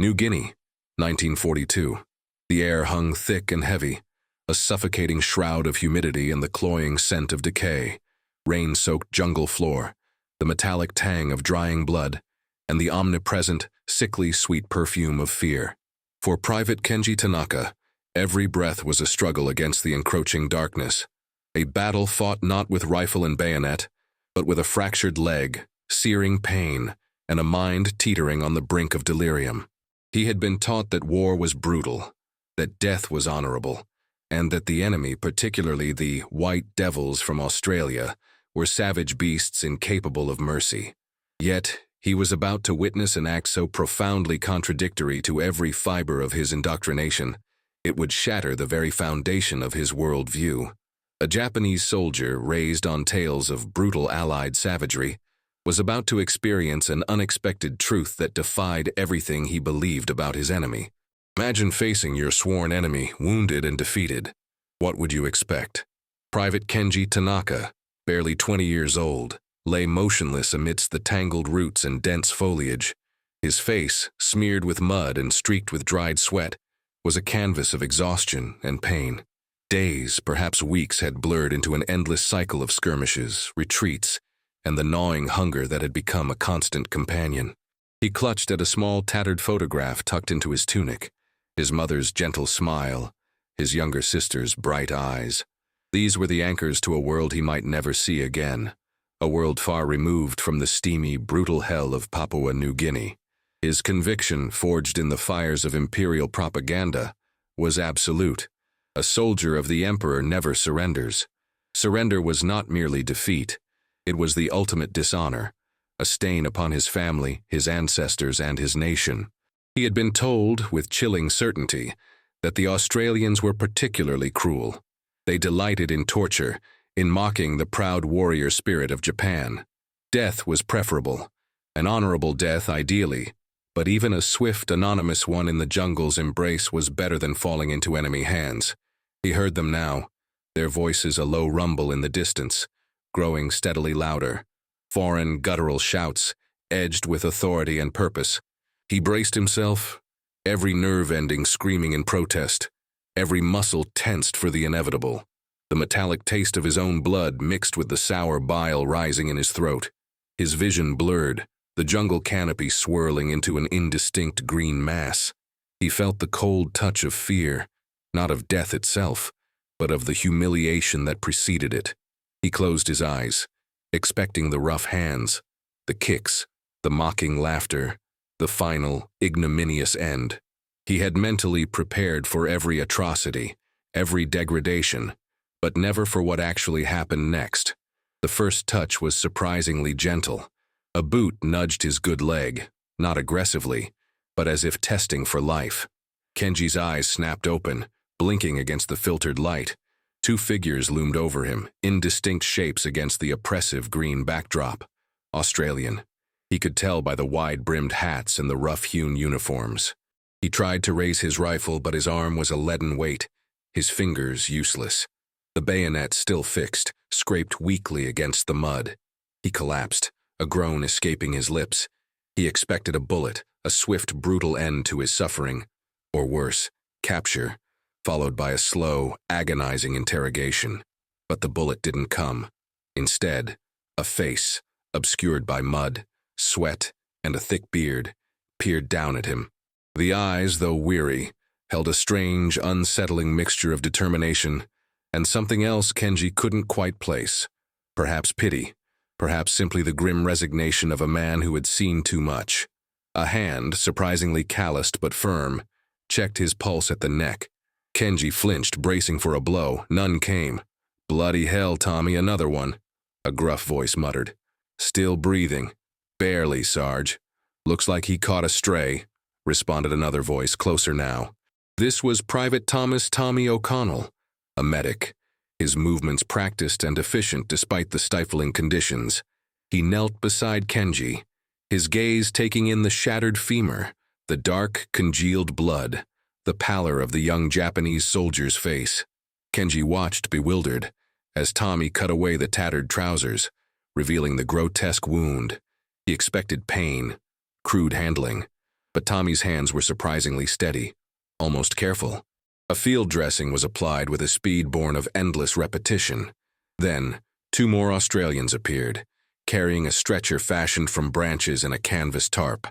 New Guinea, 1942. The air hung thick and heavy, a suffocating shroud of humidity and the cloying scent of decay, rain-soaked jungle floor, the metallic tang of drying blood, and the omnipresent, sickly sweet perfume of fear. For Private Kenji Tanaka, every breath was a struggle against the encroaching darkness, a battle fought not with rifle and bayonet, but with a fractured leg, searing pain, and a mind teetering on the brink of delirium. He had been taught that war was brutal, that death was honorable, and that the enemy, particularly the white devils from Australia, were savage beasts incapable of mercy. Yet, he was about to witness an act so profoundly contradictory to every fiber of his indoctrination, it would shatter the very foundation of his worldview. A Japanese soldier, raised on tales of brutal Allied savagery, was about to experience an unexpected truth that defied everything he believed about his enemy. Imagine facing your sworn enemy, wounded and defeated. What would you expect? Private Kenji Tanaka, barely 20 years old, lay motionless amidst the tangled roots and dense foliage. His face, smeared with mud and streaked with dried sweat, was a canvas of exhaustion and pain. Days, perhaps weeks, had blurred into an endless cycle of skirmishes, retreats, and the gnawing hunger that had become a constant companion. He clutched at a small tattered photograph tucked into his tunic, his mother's gentle smile, his younger sister's bright eyes. These were the anchors to a world he might never see again, a world far removed from the steamy, brutal hell of Papua New Guinea. His conviction, forged in the fires of imperial propaganda, was absolute. A soldier of the emperor never surrenders. Surrender was not merely defeat. It was the ultimate dishonor, a stain upon his family, his ancestors, and his nation. He had been told, with chilling certainty, that the Australians were particularly cruel. They delighted in torture, in mocking the proud warrior spirit of Japan. Death was preferable, an honorable death ideally, but even a swift, anonymous one in the jungle's embrace was better than falling into enemy hands. He heard them now, their voices a low rumble in the distance, growing steadily louder, foreign guttural shouts, edged with authority and purpose. He braced himself, every nerve ending screaming in protest, every muscle tensed for the inevitable. The metallic taste of his own blood mixed with the sour bile rising in his throat. His vision blurred, the jungle canopy swirling into an indistinct green mass. He felt the cold touch of fear, not of death itself, but of the humiliation that preceded it. He closed his eyes, expecting the rough hands, the kicks, the mocking laughter, the final, ignominious end. He had mentally prepared for every atrocity, every degradation, but never for what actually happened next. The first touch was surprisingly gentle. A boot nudged his good leg, not aggressively, but as if testing for life. Kenji's eyes snapped open, blinking against the filtered light. Two figures loomed over him, indistinct shapes against the oppressive green backdrop. Australian. He could tell by the wide-brimmed hats and the rough-hewn uniforms. He tried to raise his rifle, but his arm was a leaden weight, his fingers useless. The bayonet, still fixed, scraped weakly against the mud. He collapsed, a groan escaping his lips. He expected a bullet, a swift, brutal end to his suffering, or worse, capture, followed by a slow, agonizing interrogation. But the bullet didn't come. Instead, a face, obscured by mud, sweat, and a thick beard, peered down at him. The eyes, though weary, held a strange, unsettling mixture of determination and something else Kenji couldn't quite place. Perhaps pity, perhaps simply the grim resignation of a man who had seen too much. A hand, surprisingly calloused but firm, checked his pulse at the neck. Kenji flinched, bracing for a blow. None came. "Bloody hell, Tommy, another one," a gruff voice muttered. "Still breathing." "Barely, Sarge. Looks like he caught a stray," responded another voice, closer now. This was Private Thomas Tommy O'Connell, a medic, his movements practiced and efficient despite the stifling conditions. He knelt beside Kenji, his gaze taking in the shattered femur, the dark, congealed blood, the pallor of the young Japanese soldier's face. Kenji watched, bewildered, as Tommy cut away the tattered trousers, revealing the grotesque wound. He expected pain, crude handling, but Tommy's hands were surprisingly steady, almost careful. A field dressing was applied with a speed born of endless repetition. Then, 2 more Australians appeared, carrying a stretcher fashioned from branches and a canvas tarp.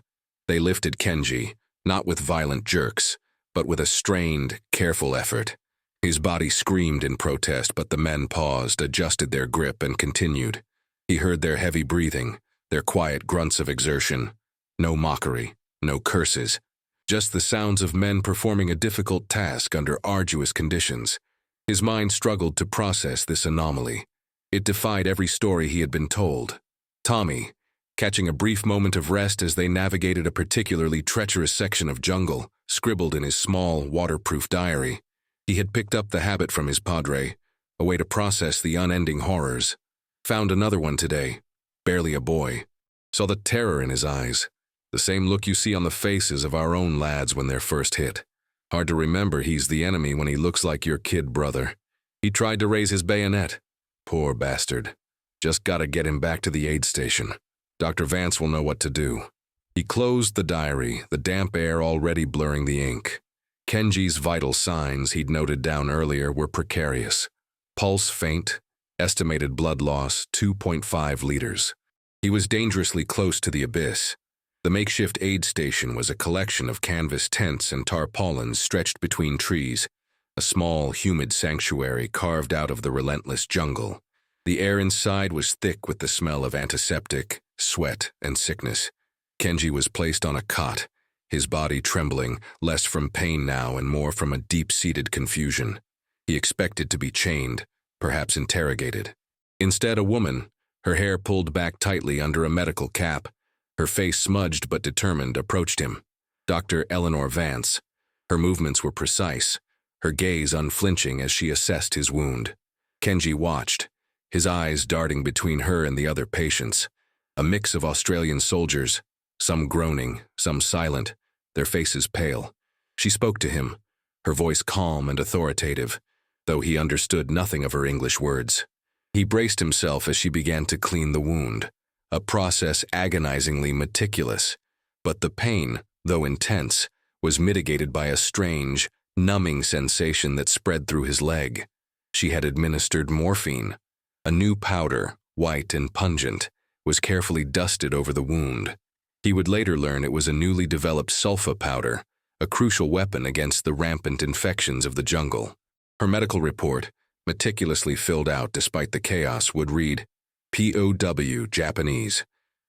They lifted Kenji, not with violent jerks, but with a strained, careful effort. His body screamed in protest, but the men paused, adjusted their grip, and continued. He heard their heavy breathing, their quiet grunts of exertion. No mockery, no curses, just the sounds of men performing a difficult task under arduous conditions. His mind struggled to process this anomaly. It defied every story he had been told. Tommy, catching a brief moment of rest as they navigated a particularly treacherous section of jungle, scribbled in his small, waterproof diary. He had picked up the habit from his padre, a way to process the unending horrors. Found another one today, barely a boy. Saw the terror in his eyes, the same look you see on the faces of our own lads when they're first hit. Hard to remember he's the enemy when he looks like your kid brother. He tried to raise his bayonet. Poor bastard. Just gotta get him back to the aid station. Dr. Vance will know what to do. He closed the diary, the damp air already blurring the ink. Kenji's vital signs he'd noted down earlier were precarious. Pulse faint, estimated blood loss 2.5 liters. He was dangerously close to the abyss. The makeshift aid station was a collection of canvas tents and tarpaulins stretched between trees, a small, humid sanctuary carved out of the relentless jungle. The air inside was thick with the smell of antiseptic, sweat, and sickness. Kenji was placed on a cot, his body trembling, less from pain now and more from a deep-seated confusion. He expected to be chained, perhaps interrogated. Instead, a woman, her hair pulled back tightly under a medical cap, her face smudged but determined, approached him. Dr. Eleanor Vance. Her movements were precise, her gaze unflinching as she assessed his wound. Kenji watched, his eyes darting between her and the other patients. A mix of Australian soldiers, some groaning, some silent, their faces pale. She spoke to him, her voice calm and authoritative, though he understood nothing of her English words. He braced himself as she began to clean the wound, a process agonizingly meticulous. But the pain, though intense, was mitigated by a strange, numbing sensation that spread through his leg. She had administered morphine. A new powder, white and pungent, was carefully dusted over the wound. He would later learn it was a newly developed sulfa powder, a crucial weapon against the rampant infections of the jungle. Her medical report, meticulously filled out despite the chaos, would read, POW Japanese,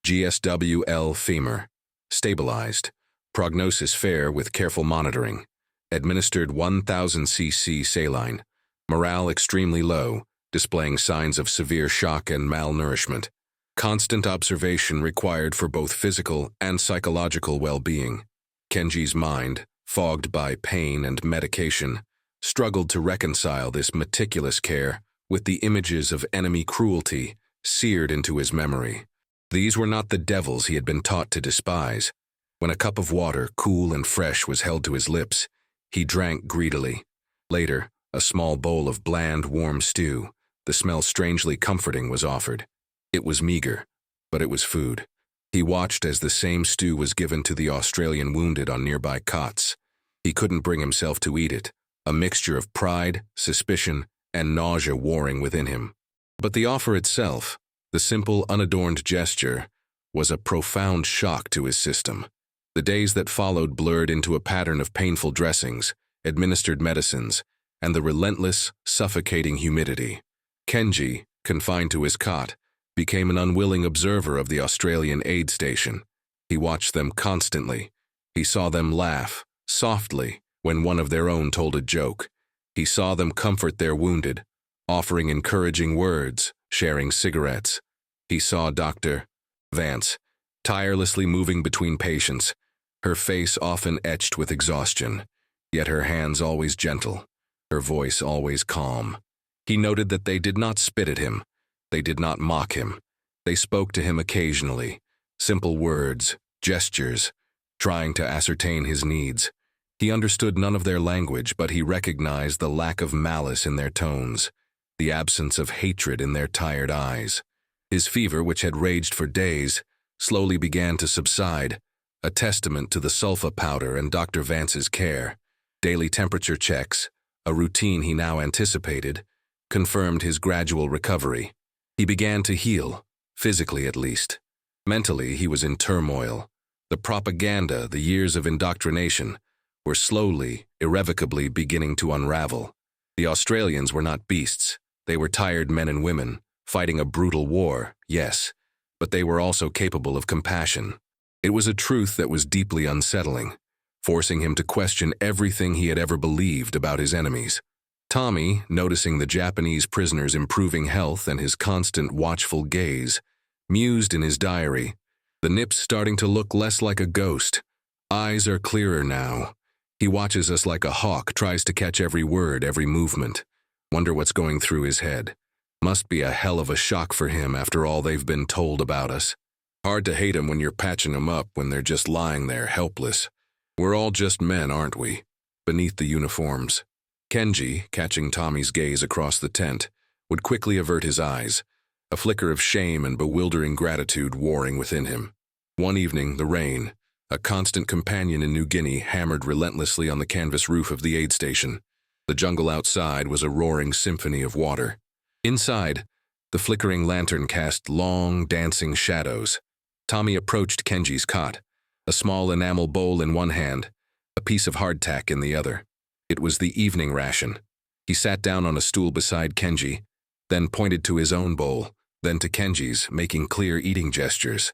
GSWL femur, stabilized, prognosis fair with careful monitoring, administered 1000 cc saline, morale extremely low, displaying signs of severe shock and malnourishment. Constant observation required for both physical and psychological well-being. Kenji's mind, fogged by pain and medication, struggled to reconcile this meticulous care with the images of enemy cruelty seared into his memory. These were not the devils he had been taught to despise. When a cup of water, cool and fresh, was held to his lips, he drank greedily. Later, a small bowl of bland, warm stew, the smell strangely comforting, was offered. It was meager, but it was food. He watched as the same stew was given to the Australian wounded on nearby cots. He couldn't bring himself to eat it, a mixture of pride, suspicion, and nausea warring within him. But the offer itself, the simple, unadorned gesture, was a profound shock to his system. The days that followed blurred into a pattern of painful dressings, administered medicines, and the relentless, suffocating humidity. Kenji, confined to his cot, became an unwilling observer of the Australian aid station. He watched them constantly. He saw them laugh, softly, when one of their own told a joke. He saw them comfort their wounded, offering encouraging words, sharing cigarettes. He saw Dr. Vance, tirelessly moving between patients, her face often etched with exhaustion, yet her hands always gentle, her voice always calm. He noted that they did not spit at him. They did not mock him. They spoke to him occasionally, simple words, gestures, trying to ascertain his needs. He understood none of their language, but he recognized the lack of malice in their tones, the absence of hatred in their tired eyes. His fever, which had raged for days, slowly began to subside, a testament to the sulfa powder and Dr. Vance's care. Daily temperature checks, a routine he now anticipated, confirmed his gradual recovery. He began to heal, physically at least. Mentally, he was in turmoil. The propaganda, the years of indoctrination, were slowly, irrevocably beginning to unravel. The Australians were not beasts. They were tired men and women, fighting a brutal war, yes, but they were also capable of compassion. It was a truth that was deeply unsettling, forcing him to question everything he had ever believed about his enemies. Tommy, noticing the Japanese prisoner's improving health and his constant watchful gaze, mused in his diary, "The nip's starting to look less like a ghost. Eyes are clearer now. He watches us like a hawk, tries to catch every word, every movement. Wonder what's going through his head. Must be a hell of a shock for him after all they've been told about us. Hard to hate 'em when you're patching 'em up when they're just lying there, helpless. We're all just men, aren't we? Beneath the uniforms." Kenji, catching Tommy's gaze across the tent, would quickly avert his eyes, a flicker of shame and bewildering gratitude warring within him. One evening, the rain, a constant companion in New Guinea, hammered relentlessly on the canvas roof of the aid station. The jungle outside was a roaring symphony of water. Inside, the flickering lantern cast long, dancing shadows. Tommy approached Kenji's cot, a small enamel bowl in one hand, a piece of hardtack in the other. It was the evening ration. He sat down on a stool beside Kenji, then pointed to his own bowl, then to Kenji's, making clear eating gestures.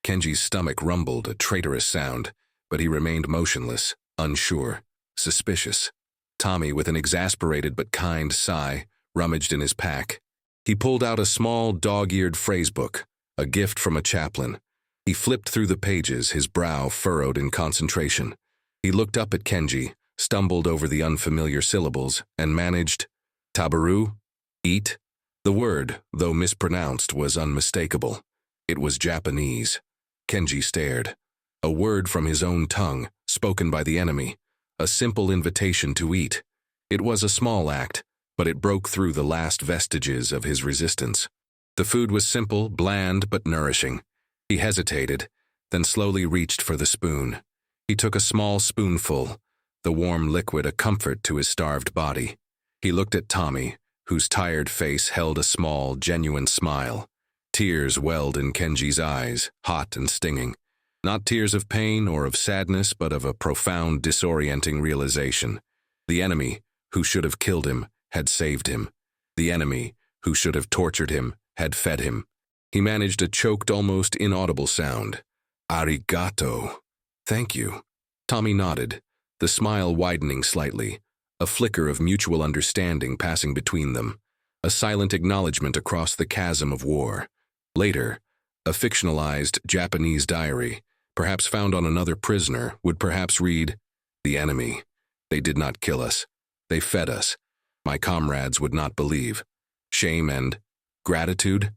Kenji's stomach rumbled, a traitorous sound, but he remained motionless, unsure, suspicious. Tommy, with an exasperated but kind sigh, rummaged in his pack. He pulled out a small, dog-eared phrasebook, a gift from a chaplain. He flipped through the pages, his brow furrowed in concentration. He looked up at Kenji, stumbled over the unfamiliar syllables, and managed, "Tabaru? Eat?" The word, though mispronounced, was unmistakable. It was Japanese. Kenji stared. A word from his own tongue, spoken by the enemy. A simple invitation to eat. It was a small act, but it broke through the last vestiges of his resistance. The food was simple, bland, but nourishing. He hesitated, then slowly reached for the spoon. He took a small spoonful, the warm liquid a comfort to his starved body. He looked at Tommy, whose tired face held a small, genuine smile. Tears welled in Kenji's eyes, hot and stinging. Not tears of pain or of sadness, but of a profound, disorienting realization. The enemy, who should have killed him, had saved him. The enemy, who should have tortured him, had fed him. He managed a choked, almost inaudible sound. "Arigato. Thank you." Tommy nodded, the smile widening slightly, a flicker of mutual understanding passing between them, a silent acknowledgement across the chasm of war. Later, a fictionalized Japanese diary, perhaps found on another prisoner, would perhaps read, "The enemy. They did not kill us. They fed us. My comrades would not believe. Shame and gratitude?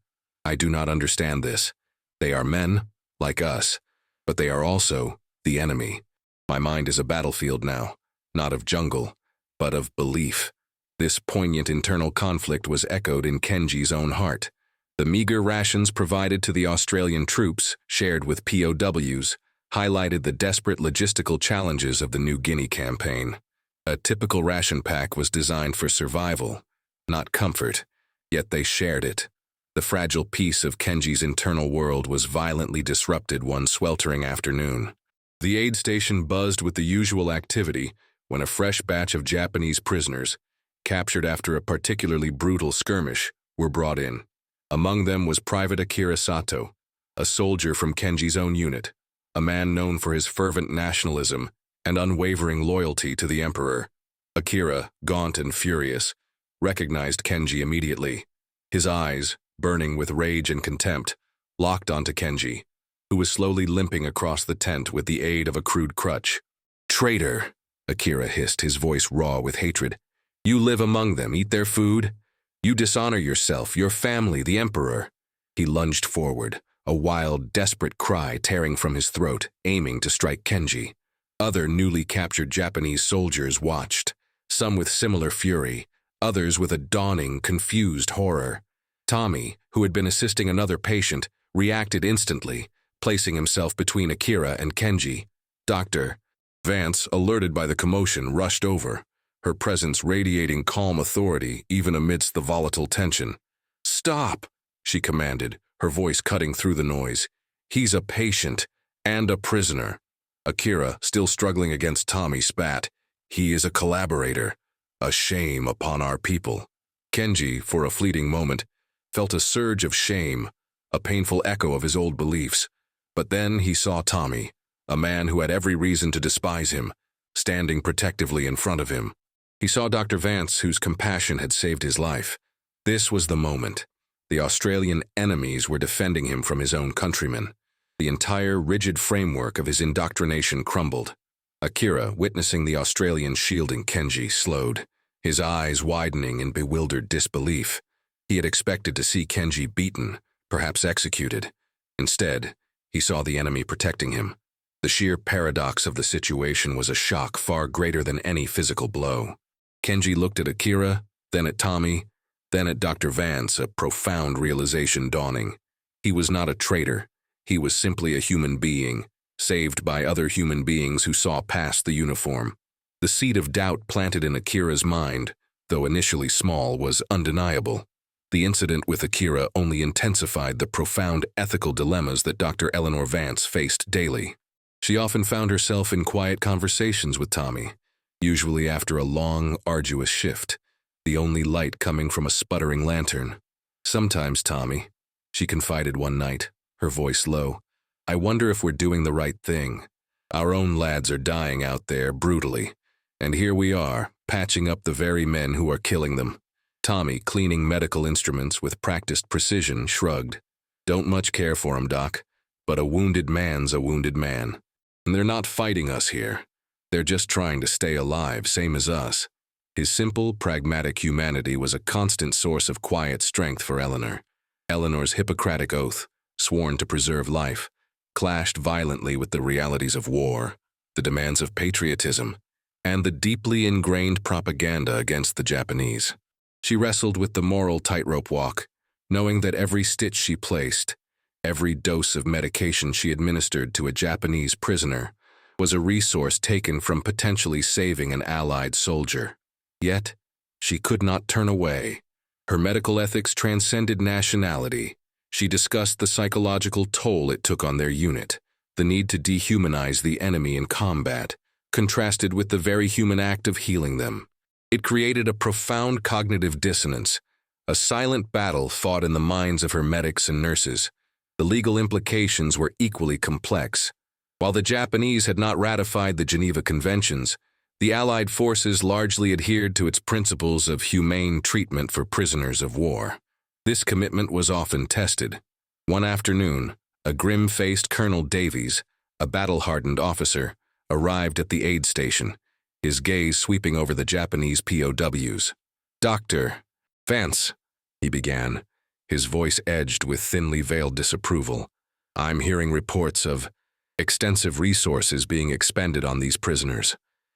I do not understand this. They are men, like us, but they are also the enemy. My mind is a battlefield now, not of jungle, but of belief." This poignant internal conflict was echoed in Kenji's own heart. The meager rations provided to the Australian troops, shared with POWs, highlighted the desperate logistical challenges of the New Guinea campaign. A typical ration pack was designed for survival, not comfort, yet they shared it. The fragile peace of Kenji's internal world was violently disrupted one sweltering afternoon. The aid station buzzed with the usual activity when a fresh batch of Japanese prisoners, captured after a particularly brutal skirmish, were brought in. Among them was Private Akira Sato, a soldier from Kenji's own unit, a man known for his fervent nationalism and unwavering loyalty to the emperor. Akira, gaunt and furious, recognized Kenji immediately. His eyes, burning with rage and contempt, locked onto Kenji, who was slowly limping across the tent with the aid of a crude crutch. "Traitor," Akira hissed, his voice raw with hatred. "You live among them, eat their food? You dishonor yourself, your family, the emperor." He lunged forward, a wild, desperate cry tearing from his throat, aiming to strike Kenji. Other newly captured Japanese soldiers watched, some with similar fury, others with a dawning, confused horror. Tommy, who had been assisting another patient, reacted instantly, placing himself between Akira and Kenji. Dr. Vance, alerted by the commotion, rushed over, her presence radiating calm authority even amidst the volatile tension. "Stop!" she commanded, her voice cutting through the noise. "He's a patient and a prisoner." Akira, still struggling against Tommy, spat. "He is a collaborator. A shame upon our people." Kenji, for a fleeting moment, felt a surge of shame, a painful echo of his old beliefs. But then he saw Tommy, a man who had every reason to despise him, standing protectively in front of him. He saw Dr. Vance, whose compassion had saved his life. This was the moment. The Australian enemies were defending him from his own countrymen. The entire rigid framework of his indoctrination crumbled. Akira, witnessing the Australian shielding Kenji, slowed, his eyes widening in bewildered disbelief. He had expected to see Kenji beaten, perhaps executed. Instead, he saw the enemy protecting him. The sheer paradox of the situation was a shock far greater than any physical blow. Kenji looked at Akira, then at Tommy, then at Dr. Vance, a profound realization dawning. He was not a traitor. He was simply a human being, saved by other human beings who saw past the uniform. The seed of doubt planted in Akira's mind, though initially small, was undeniable. The incident with Akira only intensified the profound ethical dilemmas that Dr. Eleanor Vance faced daily. She often found herself in quiet conversations with Tommy, usually after a long, arduous shift, the only light coming from a sputtering lantern. "Sometimes, Tommy," she confided one night, her voice low, "I wonder if we're doing the right thing. Our own lads are dying out there brutally, and here we are, patching up the very men who are killing them." Tommy, cleaning medical instruments with practiced precision, shrugged. "Don't much care for him, Doc, but a wounded man's a wounded man. And they're not fighting us here. They're just trying to stay alive, same as us." His simple, pragmatic humanity was a constant source of quiet strength for Eleanor. Eleanor's Hippocratic oath, sworn to preserve life, clashed violently with the realities of war, the demands of patriotism, and the deeply ingrained propaganda against the Japanese. She wrestled with the moral tightrope walk, knowing that every stitch she placed, every dose of medication she administered to a Japanese prisoner, was a resource taken from potentially saving an Allied soldier. Yet, she could not turn away. Her medical ethics transcended nationality. She discussed the psychological toll it took on their unit, the need to dehumanize the enemy in combat, contrasted with the very human act of healing them. It created a profound cognitive dissonance, a silent battle fought in the minds of her medics and nurses. The legal implications were equally complex. While the Japanese had not ratified the Geneva Conventions, the Allied forces largely adhered to its principles of humane treatment for prisoners of war. This commitment was often tested. One afternoon, a grim-faced Colonel Davies, a battle-hardened officer, arrived at the aid station, his gaze sweeping over the Japanese POWs. "Dr. Vance," he began, his voice edged with thinly veiled disapproval. "I'm hearing reports of extensive resources being expended on these prisoners.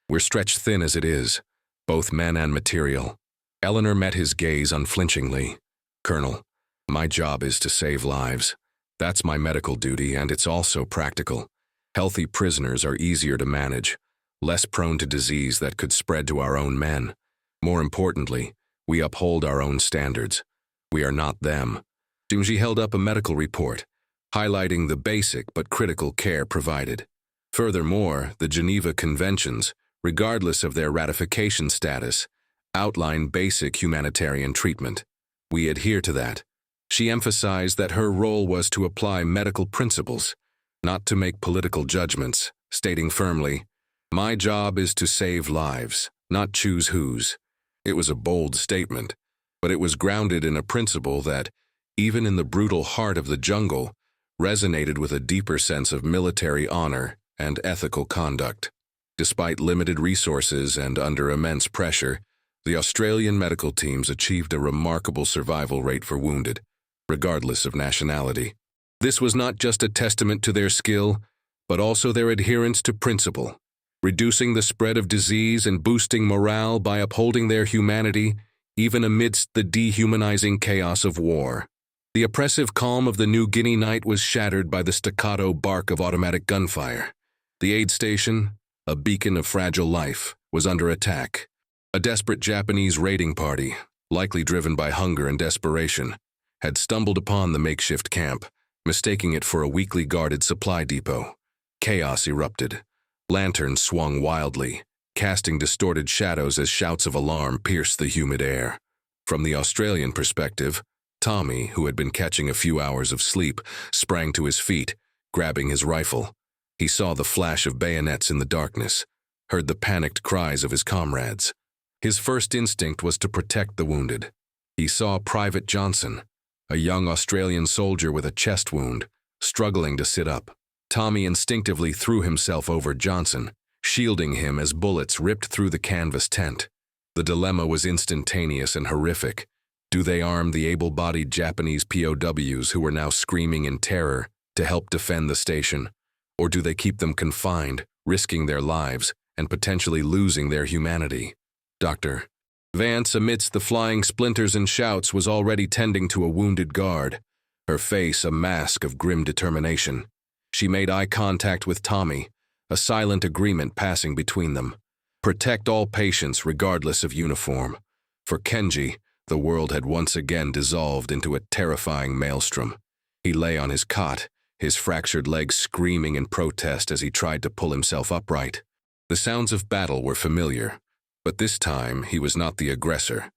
We're stretched thin as it is, both men and material." Eleanor met his gaze unflinchingly. "Colonel, my job is to save lives. That's my medical duty, and it's also practical. Healthy prisoners are easier to manage, less prone to disease that could spread to our own men. More importantly, we uphold our own standards. We are not them." She held up a medical report, highlighting the basic but critical care provided. Furthermore, the Geneva Conventions, regardless of their ratification status, outline basic humanitarian treatment. We adhere to that. She emphasized that her role was to apply medical principles, not to make political judgments, stating firmly, "My job is to save lives, not choose whose." It was a bold statement, but it was grounded in a principle that, even in the brutal heart of the jungle, resonated with a deeper sense of military honor and ethical conduct. Despite limited resources and under immense pressure, the Australian medical teams achieved a remarkable survival rate for wounded, regardless of nationality. This was not just a testament to their skill, but also their adherence to principle, reducing the spread of disease and boosting morale by upholding their humanity, even amidst the dehumanizing chaos of war. The oppressive calm of the New Guinea night was shattered by the staccato bark of automatic gunfire. The aid station, a beacon of fragile life, was under attack. A desperate Japanese raiding party, likely driven by hunger and desperation, had stumbled upon the makeshift camp, mistaking it for a weakly guarded supply depot. Chaos erupted. Lanterns swung wildly, casting distorted shadows as shouts of alarm pierced the humid air. From the Australian perspective, Tommy, who had been catching a few hours of sleep, sprang to his feet, grabbing his rifle. He saw the flash of bayonets in the darkness, heard the panicked cries of his comrades. His first instinct was to protect the wounded. He saw Private Johnson, a young Australian soldier with a chest wound, struggling to sit up. Tommy instinctively threw himself over Johnson, shielding him as bullets ripped through the canvas tent. The dilemma was instantaneous and horrific. Do they arm the able-bodied Japanese POWs who were now screaming in terror to help defend the station? Or do they keep them confined, risking their lives and potentially losing their humanity? Dr. Vance, amidst the flying splinters and shouts, was already tending to a wounded guard, her face a mask of grim determination. She made eye contact with Tommy, a silent agreement passing between them. Protect all patients regardless of uniform. For Kenji, the world had once again dissolved into a terrifying maelstrom. He lay on his cot, his fractured legs screaming in protest as he tried to pull himself upright. The sounds of battle were familiar, but this time he was not the aggressor,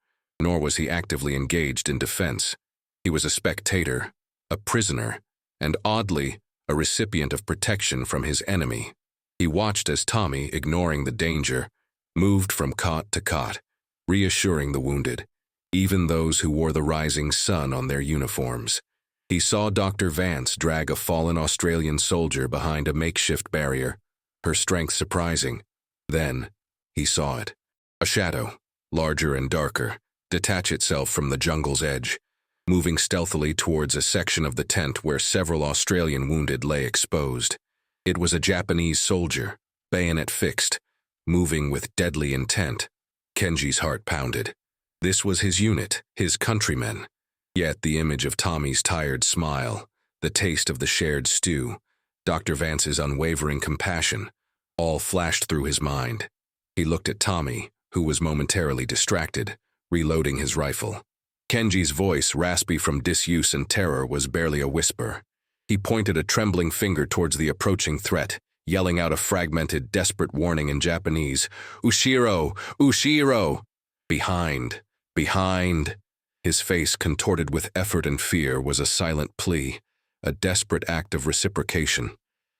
nor was he actively engaged in defense. He was a spectator, a prisoner, and oddly, a recipient of protection from his enemy. He watched as Tommy, ignoring the danger, moved from cot to cot, reassuring the wounded, even those who wore the rising sun on their uniforms. He saw Dr. Vance drag a fallen Australian soldier behind a makeshift barrier, her strength surprising. Then, he saw it. A shadow, larger and darker, detach itself from the jungle's edge, moving stealthily towards a section of the tent where several Australian wounded lay exposed. It was a Japanese soldier, bayonet fixed, moving with deadly intent. Kenji's heart pounded. This was his unit, his countrymen. Yet the image of Tommy's tired smile, the taste of the shared stew, Dr. Vance's unwavering compassion, all flashed through his mind. He looked at Tommy, who was momentarily distracted, reloading his rifle. Kenji's voice, raspy from disuse and terror, was barely a whisper. He pointed a trembling finger towards the approaching threat, yelling out a fragmented, desperate warning in Japanese, "Ushiro! Ushiro!" Behind! Behind! His face, contorted with effort and fear, was a silent plea, a desperate act of reciprocation.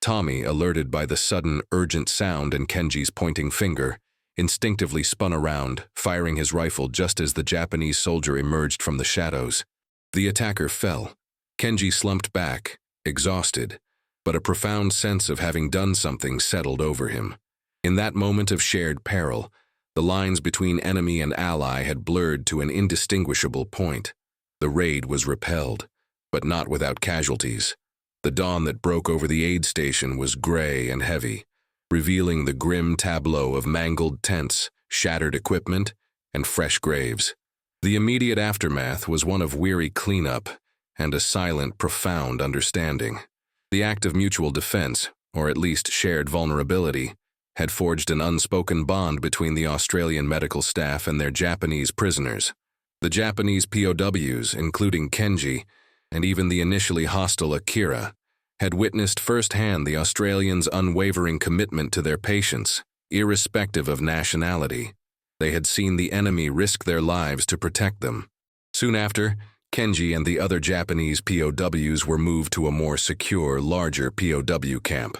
Tommy, alerted by the sudden, urgent sound and Kenji's pointing finger, instinctively spun around, firing his rifle just as the Japanese soldier emerged from the shadows. The attacker fell. Kenji slumped back, exhausted, but a profound sense of having done something settled over him. In that moment of shared peril, the lines between enemy and ally had blurred to an indistinguishable point. The raid was repelled, but not without casualties. The dawn that broke over the aid station was gray and heavy, revealing the grim tableau of mangled tents, shattered equipment, and fresh graves. The immediate aftermath was one of weary cleanup and a silent, profound understanding. The act of mutual defense, or at least shared vulnerability, had forged an unspoken bond between the Australian medical staff and their Japanese prisoners. The Japanese POWs, including Kenji, and even the initially hostile Akira, had witnessed firsthand the Australians' unwavering commitment to their patients, irrespective of nationality. They had seen the enemy risk their lives to protect them. Soon after, Kenji and the other Japanese POWs were moved to a more secure, larger POW camp.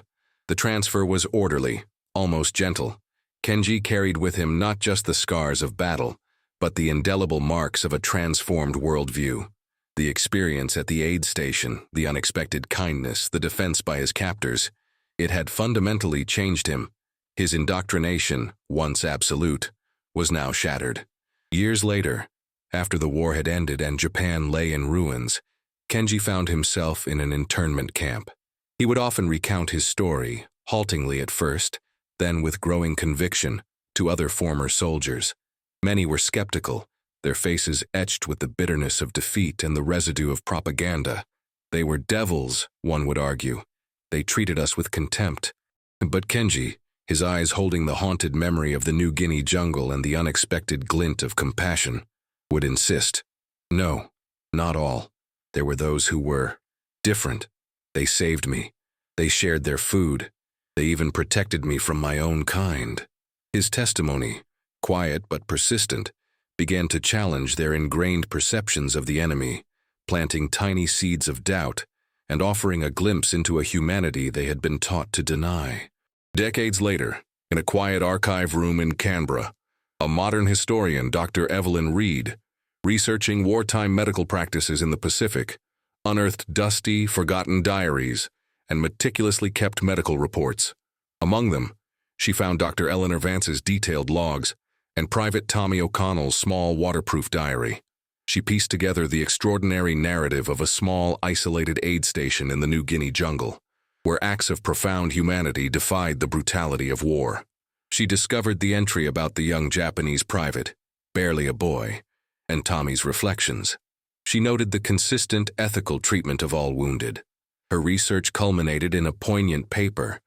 The transfer was orderly, almost gentle. Kenji carried with him not just the scars of battle, but the indelible marks of a transformed worldview. The experience at the aid station, the unexpected kindness, the defense by his captors, it had fundamentally changed him. His indoctrination, once absolute, was now shattered. Years later, after the war had ended and Japan lay in ruins, Kenji found himself in an internment camp. He would often recount his story, haltingly at first, then with growing conviction, to other former soldiers. Many were skeptical, their faces etched with the bitterness of defeat and the residue of propaganda. They were devils, one would argue. They treated us with contempt. But Kenji, his eyes holding the haunted memory of the New Guinea jungle and the unexpected glint of compassion, would insist. No, not all. There were those who were different. They saved me. They shared their food. They even protected me from my own kind. His testimony, quiet but persistent, began to challenge their ingrained perceptions of the enemy, planting tiny seeds of doubt and offering a glimpse into a humanity they had been taught to deny. Decades later, in a quiet archive room in Canberra, a modern historian, Dr. Evelyn Reed, researching wartime medical practices in the Pacific, unearthed dusty, forgotten diaries and meticulously kept medical reports. Among them, she found Dr. Eleanor Vance's detailed logs and Private Tommy O'Connell's small waterproof diary. She pieced together the extraordinary narrative of a small, isolated aid station in the New Guinea jungle, where acts of profound humanity defied the brutality of war. She discovered the entry about the young Japanese private, barely a boy, and Tommy's reflections. She noted the consistent ethical treatment of all wounded. Her research culminated in a poignant paper,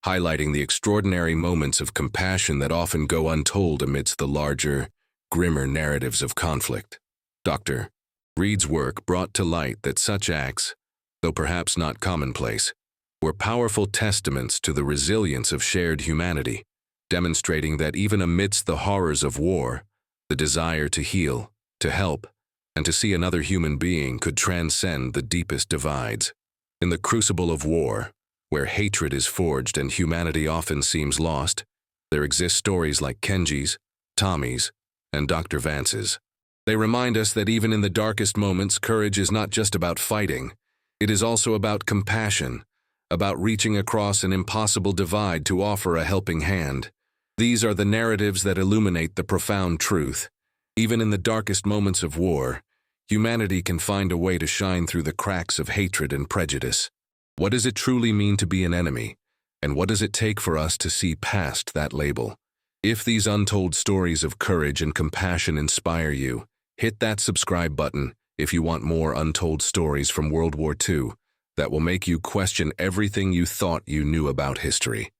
highlighting the extraordinary moments of compassion that often go untold amidst the larger, grimmer narratives of conflict. Dr. Reed's work brought to light that such acts, though perhaps not commonplace, were powerful testaments to the resilience of shared humanity, demonstrating that even amidst the horrors of war, the desire to heal, to help, and to see another human being could transcend the deepest divides. In the crucible of war, where hatred is forged and humanity often seems lost, there exist stories like Kenji's, Tommy's, and Dr. Vance's. They remind us that even in the darkest moments, courage is not just about fighting. It is also about compassion, about reaching across an impossible divide to offer a helping hand. These are the narratives that illuminate the profound truth. Even in the darkest moments of war, humanity can find a way to shine through the cracks of hatred and prejudice. What does it truly mean to be an enemy? And what does it take for us to see past that label? If these untold stories of courage and compassion inspire you, hit that subscribe button if you want more untold stories from World War II that will make you question everything you thought you knew about history.